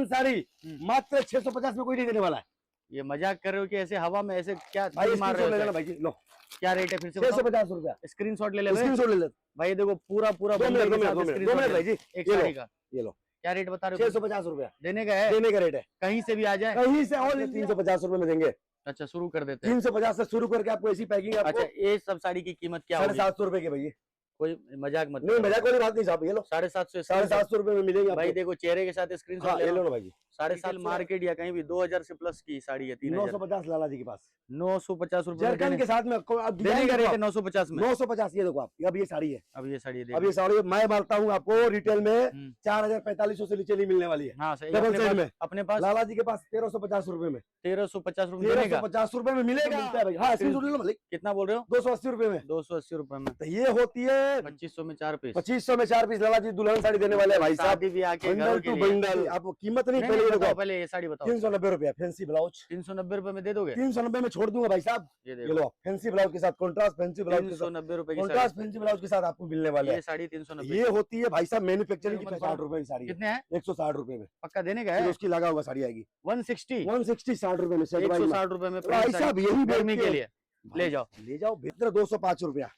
साड़ी मात्र 650 में कोई नहीं देने वाला है। ये मजाक कर रहे हो कि ऐसे हवा में ऐसे क्या भाई मार रहे हो? लेना भाई जी, लो क्या रेट है फिर से? 650 रुपया। स्क्रीनशॉट ले ले भाई। स्क्रीनशॉट ले ले भाई देखो पूरा पूरा 2 मिनट भाई जी, एक साड़ी का ये लो क्या रेट बता रहे हो? 650 रुपया देने का है, देने का रेट है। कहीं से भी आ जाए। कहीं से और 350 रुपए में देंगे। अच्छा शुरू कर देते हैं। 350 से शुरू करके आपको ऐसी पैकिंग अच्छा ये सब साड़ी की कीमत क्या होगी? 750 रुपए के भैया। कोई मजाक मत नहीं मजाक वाली बात नहीं साहब, ये लो 750 750 रुपए में मिलेगी भाई। देखो चेहरे के साथ स्क्रीनशॉट ले लो ना भाई जी। 750 मार्केट या कहीं भी 2000 से प्लस की साड़ी है। 950 लाला जी के पास 950 रुपए जरकन के साथ में आपको अब देने का रेट है 950 में। 950 ये देखो आप, अब ये साड़ी है। अब ये साड़ी अब ये साड़ी मैं मारता हूँ आपको रिटेल में 4045 से नीचे नहीं मिलने वाली है। हाँ सही। डबल साइड में अपने पास लाला जी के पास 1350 रुपए में 1350 रुपए 1350 रुपए में मिलेगा भाई। हाँ स्क्रीनशॉट ले लो मालिक। कितना बोल रहे हो? 280 रुपए में 280 रुपए में। तो ये होती है 2500 में 4 पीस। 2500 में 4 पीस लाला जी दुल्हन साड़ी देने वाले हैं भाई साहब। शादी भी आके बंडल टू बंडल आपको कीमत नहीं पहले बताओ, पहले ये साड़ी बताओ। 390 रुपया फैंसी ब्लाउज 390 रुपए में दे दोगे? 390 में छोड़ दूंगा भाई साहब। ये ये लो फैंसी ब्लाउज के साथ कॉन्ट्रास्ट फैंसी ब्लाउज के साथ 390 रुपए की कॉन्ट्रास्ट फैंसी ब्लाउज के साथ आपको मिलने वाले ये हैं। साड़ी 390। ये होती है भाई साहब मैन्युफैक्चरिंग की 60 रुपए की साड़ी है। कितने है? 160 रुपए में पक्का देने का फिर है? उसकी लगा हुआ साड़ी आएगी 160 60 रुपए में। 160 रुपए में भाई साहब यही गर्मी के लिए ले जाओ भीतर 205 रुपया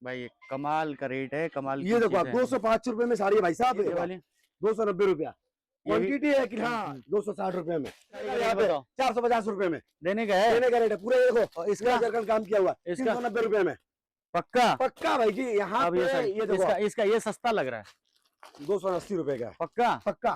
भाई। ये कमाल का रेट है, कमाल। ये देखो आप 205 रुपए में साड़ी है भाई साहब। 290 रुपया क्वांटिटी है कि हाँ 260 रुपए में। 450 रुपए में देने का है? देने का रेट है पूरा। ये देखो इसका जरकन काम किया हुआ 390 रुपए में। पक्का पक्का भाई जी। यहाँ पे ये देखो इसका ये सस्ता लग रहा है। 280 रुपए का पक्का पक्का।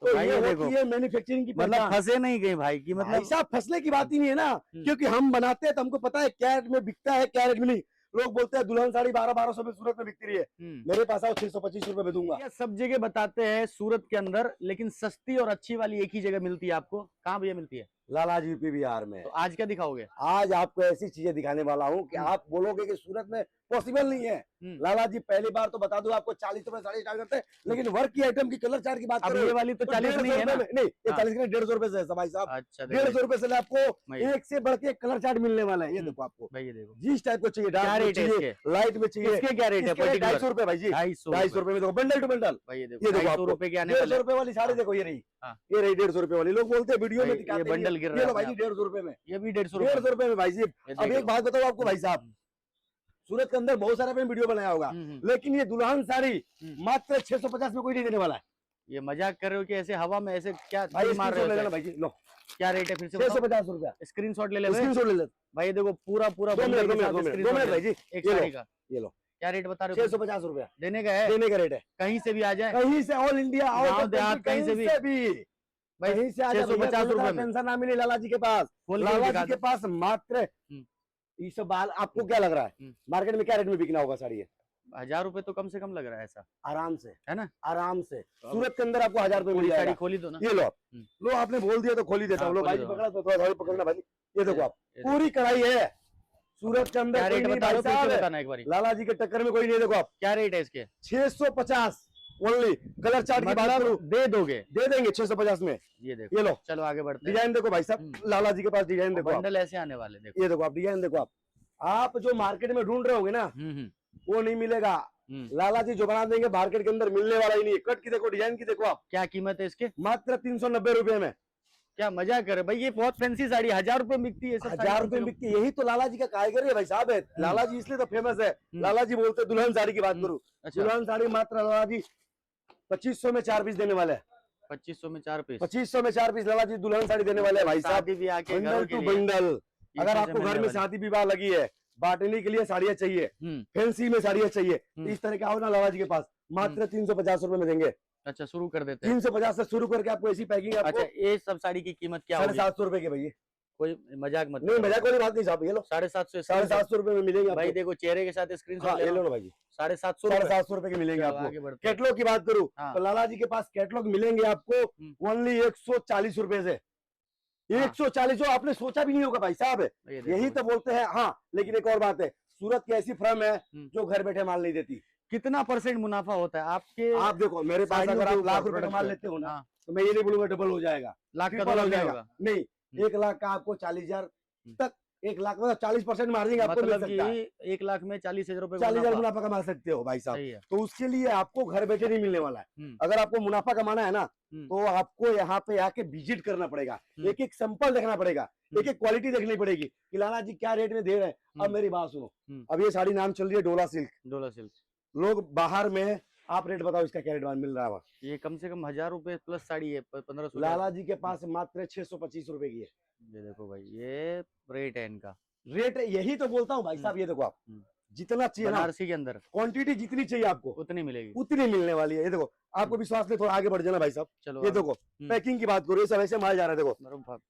तो भाई ये देखो ये मैन्युफैक्चरिंग की मतलब फंसे नहीं गए भाई की मतलब ऐसा फसले की बात ही नहीं है ना, क्योंकि हम बनाते हैं तो हमको पता है क्या रेट में बिकता है क्या रेट में नहीं। लोग बोलते हैं दुल्हन साड़ी 1200 में सूरत में बिकती रही है, मेरे पास आओ 625 रुपए में दूंगा। ये सब जगह बताते हैं सूरत के अंदर, लेकिन सस्ती और अच्छी वाली एक ही जगह मिलती है आपको। कहाँ भैया मिलती है? लाला जी यूपी बिहार में। तो आज क्या दिखाओगे? आज आपको ऐसी चीजें दिखाने वाला हूँ कि आप बोलोगे कि सूरत में पॉसिबल नहीं है। लाला जी पहली बार तो बता दूं आपको 40 रुपए साड़ी स्टार्ट करते हैं, लेकिन वर्क की आइटम की कलर चार्ट की बात करें ये वाली तो 40 नहीं है ना? नहीं ये 40 का 150 रुपए से है भाई साहब। अच्छा 150 रुपए से आपको एक से बढ़ के कलर चार्ट मिलने वाला है। ये देखो आपको भाई, ये देखो जिस टाइप को चाहिए, क्या रेट है इसके? लाइट में चाहिए। इसके क्या रेट है? 250 रुपए भाई जी। 250 रुपए में देखो बंडल टू बंडल। भाई ये देखो 250 रुपए के आने वाले। 150 रुपए वाली साड़ी देखो ये रही, ये रही 150 रुपए वाली। लोग बोलते हैं वीडियो में दिखाते हैं बंडल गिर रहा है भाई 150 रुपए में। ये भी 150 रुपए में भाई जी। अब एक बात बताओ आपको भाई साहब, सूरत के अंदर बहुत सारा आपने वीडियो बनाया होगा, लेकिन ये दुल्हन साड़ी मात्र 650 में कोई नहीं देने वाला है। ये मजाक कर रहे हो कि ऐसे हवा में ऐसे क्या भाई मार रहे हो? भाई जी लो क्या रेट है फिर से? 650 रुपया। स्क्रीनशॉट ले ले भाई। देखो पूरा पूरा 2 मिनट भाई जी, एक साड़ी का ये लो क्या रेट बता रहे हो? 650 रुपया देने का है? देने का रेट है। कहीं से भी आ जाए, कहीं से ऑल इंडिया गाँव देहात कहीं से भी भाई, कहीं से आ जाए। 650 रुपए में पेंशन ना मिले लाला जी के पास। लाला जी के पास मात्र ये सब बाल। आपको क्या लग रहा है मार्केट में क्या रेट में बिकना होगा साड़ी? 1000 रुपए तो कम से कम लग रहा है ऐसा, आराम से है ना? आराम से सूरत के अंदर आपको 1000 रुपए मिल जाएगा। खोली दो ना। ये लो लो, आपने बोल दिया तो खोली देता हूँ। लो भाई पकड़ा तो थोड़ा पकड़ना भाई। ये देखो आप पूरी कढ़ाई है सूरत के अंदर। रेट बताना एक बार। लाला जी के टक्कर में कोई नहीं। देखो आप क्या रेट है इसके? 650 ओनली। कलर चार्ट की बात करूं, दे दोगे? दे देंगे 650 में। ये देखो, ये लो चलो आगे बढ़ते हैं। डिजाइन देखो भाई साहब, लाला जी के पास डिजाइन देखो। बंडल ऐसे आने वाले देखो। ये देखो आप डिजाइन देखो। आप जो मार्केट में ढूंढ रहे होगे ना वो नहीं मिलेगा। लाला जी जो बना देंगे मार्केट के अंदर मिलने वाला ही नहीं है। कट की देखो, डिजाइन की देखो आप। क्या कीमत है इसके? मात्र 390 रुपए में। क्या मजाक करे भाई? ये बहुत फैंसी साड़ी 1000 रुपए बिकती है। 1000 रुपए बिकती है। यही तो लाला जी का कारीगर है भाई साहब है। लाला जी इसलिए तो फेमस है। लाला जी बोलते दुल्हन साड़ी की बात करूं, दुल्हन साड़ी मात्र लाला जी 2500 में 4 पीस देने वाले हैं। 2500 में 4 पीस? 2500 में 4 पीस लाला जी दुल्हन साड़ी देने वाले हैं भाई साहब। Bundle to bundle. अगर आपको घर में शादी विवाह लगी है, बांटने के लिए साड़ियाँ चाहिए, फैंसी में साड़ियाँ चाहिए, इस तरह के आओ ना लाला जी के पास। मात्र 350 रुपए में देंगे। अच्छा शुरू कर देते हैं। 350 से शुरू करके आपको ऐसी पैकिंग। अच्छा ये सब साड़ी की कीमत क्या होगी? 750 रुपए के भैया। कोई मजाक मत नहीं, मजाक वाली बात नहीं साहब। ये लो 750 रुपए में मिलेंगे भाई। देखो चेहरे के साथ स्क्रीनशॉट ले लो ना भाई जी। 750 रुपए के मिलेंगे आपको। आगे बढ़ते। कैटलॉग की बात करूं तो लाला जी के पास कैटलॉग मिलेंगे आपको ओनली 140 रुपए से। 140 जो आपने सोचा भी नहीं होगा भाई साहब। यही तो बोलते हैं। हाँ लेकिन एक और बात है, सूरत की ऐसी फर्म है जो घर बैठे माल नहीं देती। कितना % मुनाफा होता है आपके? आप देखो मेरे पास अगर आप लाख रुपए का माल लेते हो ना तो मैं ये नहीं बोलूंगा डबल हो जाएगा, लाख का हो जाएगा। नहीं, 1 लाख का आपको 40,000 तक 1 लाख में 40% मार्जिन आपको मिल मतलब सकता है। कि 1 लाख में 40,000 रुपए 40,000 मुनाफा कमा सकते हो भाई साहब। सही है। तो उसके लिए आपको घर बैठे नहीं मिलने वाला है। अगर आपको मुनाफा कमाना है ना, तो आपको यहाँ पे आके विजिट करना पड़ेगा, एक एक सैंपल देखना पड़ेगा, एक एक क्वालिटी देखनी पड़ेगी कि लाला जी क्या रेट में दे रहे हैं। अब मेरी बात सुनो, अब ये साड़ी नाम चल रही है डोला सिल्क। डोला सिल्क लोग बाहर में, आप रेट बताओ इसका क्या रेट मिल रहा है? ये कम से कम 1000 रुपए प्लस साड़ी है, 1500। लाला जी के पास मात्र 625 रुपए की है। ये देखो भाई, ये रेट है इनका। रेट यही तो बोलता हूँ भाई साहब। ये देखो आप जितना चाहिए ना, बनारसी के अंदर क्वांटिटी जितनी चाहिए आपको उतनी मिलेगी, उतनी मिलने वाली है। ये देखो, आपको विश्वास नहीं, थोड़ा आगे बढ़ जाना भाई साहब। चलो ये देखो पैकिंग की बात करो, ये सब ऐसे माल जा रहा है। देखो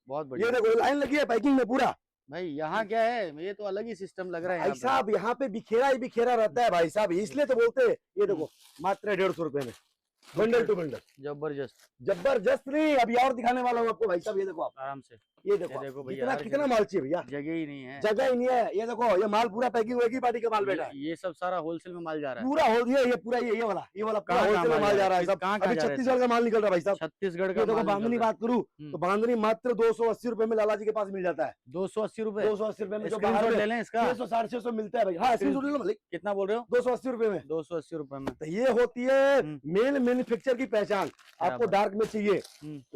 बहुत ये बढ़िया देखो लाइन लगी है पैकिंग में पूरा। भाई। यहाँ क्या है, ये तो अलग ही सिस्टम लग रहा है भाई यहाँ पे। साहब यहाँ पे बिखेरा ही बिखेरा रहता है भाई साहब, इसलिए तो बोलते हैं। ये देखो मात्र 150 रुपए में बंडल टू बंडल। जबरदस्त, जबरदस्त नहीं, अभी और दिखाने वाला हूँ आपको भाई साहब। ये देखो आप, आराम से। ये देखो देखो भैया, कितना हर कितना जगह माल चाहिए भैया, जगह ही नहीं है, जगह ही नहीं है। ये देखो ये माल पूरा पैकिंग होगी, पार्टी का माल बैठा है ये सब सारा होलसेल में माल जा रहा है। पूरा हो गया। ये पूरा ये वाला पूरा कहाँ होलसेल में माल जा रहा है सब। कहाँ अभी जा रहा है? छत्तीसगढ़ का माल निकल रहा है भाई साहब। छत्तीसगढ़ ये का देखो माल बांधनी निकल रहा बात करूँ है। तो बांधनी मात्र 280 रुपए में लाला जी के पास मिल जाता है। 280 रुपए, 280 रुपए में जो बाहर स्क्रीनशॉट में ले लें इसका। 600 650 मिलता है भाई। हाँ स्क्रीनशॉट ले लो मालिक। कितना बोल रहे हो? 280 रुपए में। 280 रुपए में। तो ये होती है मेन मैन्युफैक्चर की पहचान। आपको डार्क में चाहिए,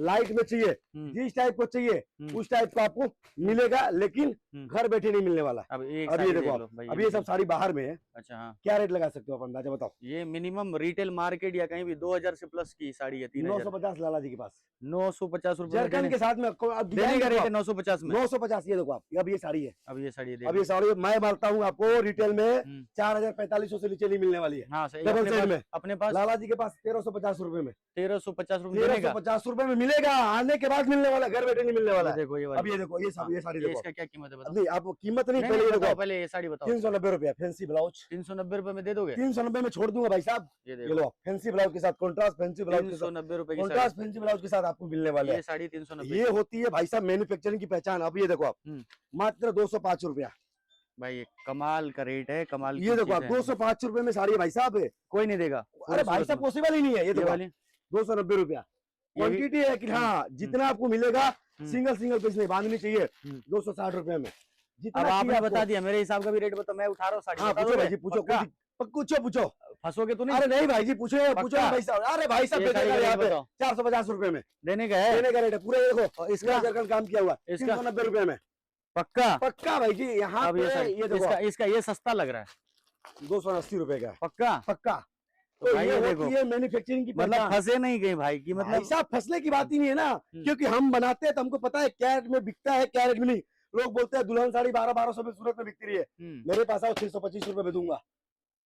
लाइट में चाहिए, जिस टाइप को चाहिए उस टाइप का आपको मिलेगा, लेकिन घर बैठे नहीं मिलने वाला। अब अभी ये साड़ी देखो देख आप, लो भाई, अभी ये सब साड़ी बाहर में है। अच्छा हाँ, क्या रेट लगा सकते हो आप, अंदाजा बताओ? ये मिनिमम रिटेल मार्केट या कहीं भी 2000 से प्लस की साड़ी है। 3000, 950 लाला जी के पास 950 रुपए जरकन के साथ में आपको अब देने डिजाइन का रेट देखो है 950 में। 950। ये देखो आप, अब ये साड़ी है, अब ये साड़ी अब ये साड़ी मैं मारता हूँ आपको रिटेल में 4045 से नीचे नहीं मिलने वाली है। हाँ सही। डबल अपने साइड पास, में अपने पास लाला जी के पास 1350 रुपए में, 1350 रुपए देने का। 1350 रुपए में मिलेगा। आने के बाद मिलने वाला, घर बैठे नहीं मिलने वाला है। देखो ये अब वाली, ये देखो ये सब, ये साड़ी देखो। इसका क्या कीमत है बताओ? नहीं आप कीमत नहीं, नहीं, पहले ये बताओ, देखो पहले ये साड़ी बताओ। 390 रुपया फैंसी ब्लाउज। 390 रुपए में दे दोगे? 390 में छोड़ दूंगा भाई साहब। ये ये देखो लो फैंसी ब्लाउज के साथ, कॉन्ट्रास्ट फैंसी ब्लाउज के साथ, 390 रुपए की कॉन्ट्रास्ट फैंसी ब्लाउज के साथ आपको मिलने वाले साड़ी। हैं। ये साड़ी 390। ये होती है भाई साहब मैन्युफैक्चरिंग की पहचान। अब ये देखो आप, मात्र 205 रुपया। भाई ये कमाल का रेट है, कमाल की ये देखो आप चीज़ है। 205 रुपए में साड़ी है भाई साहब। कोई नहीं देगा। अरे भाई साहब पॉसिबल ही नहीं है। ये देखो वाली 290 रुपया क्वांटिटी है कि हाँ जितना आपको मिलेगा, सिंगल सिंगल पीस नहीं बांधनी चाहिए। 260 रुपए में अब जितना चाहिए आपने आपको। बता दिया, मेरे हिसाब का भी रेट बताओ, मैं उठा रहा हूँ साड़ी। हाँ बता पूछो दोगे? भाई जी, पूछो पक्का? पूछो पूछो। फंसोगे तो नहीं? अरे नहीं भाई जी पूछो पूछो पक्का? भाई साहब। अरे भाई साहब ये साड़ी का यहाँ रेट पे बताओ। 450 रुपए में देने का है? देने का रेट है पूरा। ये देखो और इसका? जरकन काम किया हुआ, इसका? 390 रुपए में पक्का? पक्का भाई जी। यहाँ अब ये पे साड़ी, ये देखो इसका ये सस्ता लग रहा है। 280 रुपए का है पक्का? पक्का। तो तो भाई ये ये होती देखो, है मैन्युफैक्चरिंग की मतलब पहचान। फंसे नहीं गए भाई की, भाई मतलब साहब फसले की बात ही नहीं है ना, क्योंकि हम बनाते हैं तो हमको पता है क्या रेट में बिकता है क्या रेट में नहीं। लोग बोलते हैं दुल्हन साड़ी 1200 में सूरत में बिकती रही है, मेरे पास आओ 625 रुपए में दूंगा।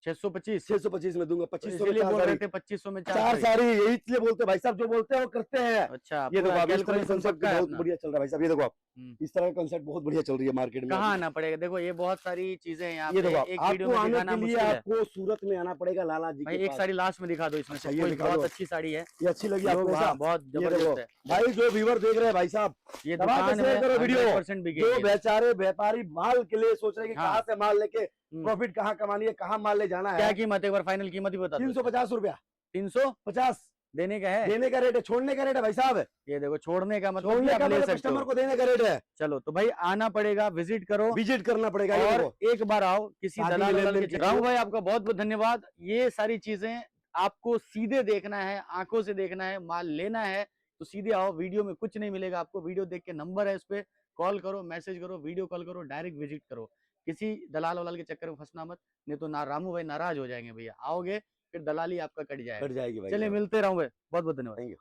625 625 में दूंगा। 2500 इसलिए में बोल चार रहे साड़ी, थे 2500 में चार साड़ी। यही इसलिए बोलते हैं भाई साहब, जो बोलते हैं वो करते हैं। अच्छा, ये देखो पूरा आप, इस तरह का कैलकुलेशन कंसेप्ट पक्का है बहुत अपना। बढ़िया चल रहा है भाई साहब। ये देखो आप, इस तरह का कंसेप्ट बहुत बढ़िया चल रही है मार्केट में। कहाँ आना पड़ेगा? देखो ये बहुत सारी चीजें हैं यहाँ ये पे, देखो एक आपको वीडियो में आने दिखाना के लिए मुश्किल है। आपको सूरत में आना पड़ेगा लाला जी भाई के एक पास। साड़ी लास्ट में दिखा दो इसमें से, ये कोई दिखा बहुत दो। अच्छी साड़ी है, ये अच्छी लगी आपको? लोग ऐसा? हाँ, बहुत ये देखो जबरदस्त है। भाई, जो व्यूवर देख रहे हैं भाई साहब, ये दबा के दुकान शेयर में करो वीडियो। 100% जो बिकेगी। बेचारे व्यापारी माल के लिए सोच रहे हैं कि हाँ। कहाँ से माल लेके प्रॉफिट कहाँ कमानी है, कहाँ माल ले जाना क्या है। कीमत है, एक बार फाइनल कीमत ही बता दो। 350 रुपया 350 देने का है? देने का रेट है, छोड़ने का रेट है भाई साहब। ये देखो छोड़ने का मतलब छोड़ने आप का ले मतलब सकते कस्टमर हो। को देने का रेट है। चलो तो भाई आना पड़ेगा, विजिट करो, विजिट करना पड़ेगा। ये और देखो। एक बार आओ किसी शादी दलाल के वलाल लेन-देन के। के राहु लिए। भाई आपका बहुत बहुत धन्यवाद। ये सारी चीजें आपको सीधे देखना है, आंखों से देखना है, माल लेना है तो सीधे आओ। वीडियो में कुछ नहीं मिलेगा आपको, वीडियो देख के नंबर है, इस पे कॉल करो, मैसेज करो, वीडियो कॉल करो, डायरेक्ट विजिट करो। किसी दलाल वलाल के चक्कर में फंसना मत, नहीं तो ना रामू भाई नाराज हो जाएंगे। भैया आओगे फिर दलाली आपका कट जाएगा। कट जाएगी भाई चलिए साहब। मिलते राहु भाई, बहुत बहुत धन्यवाद। Thank you.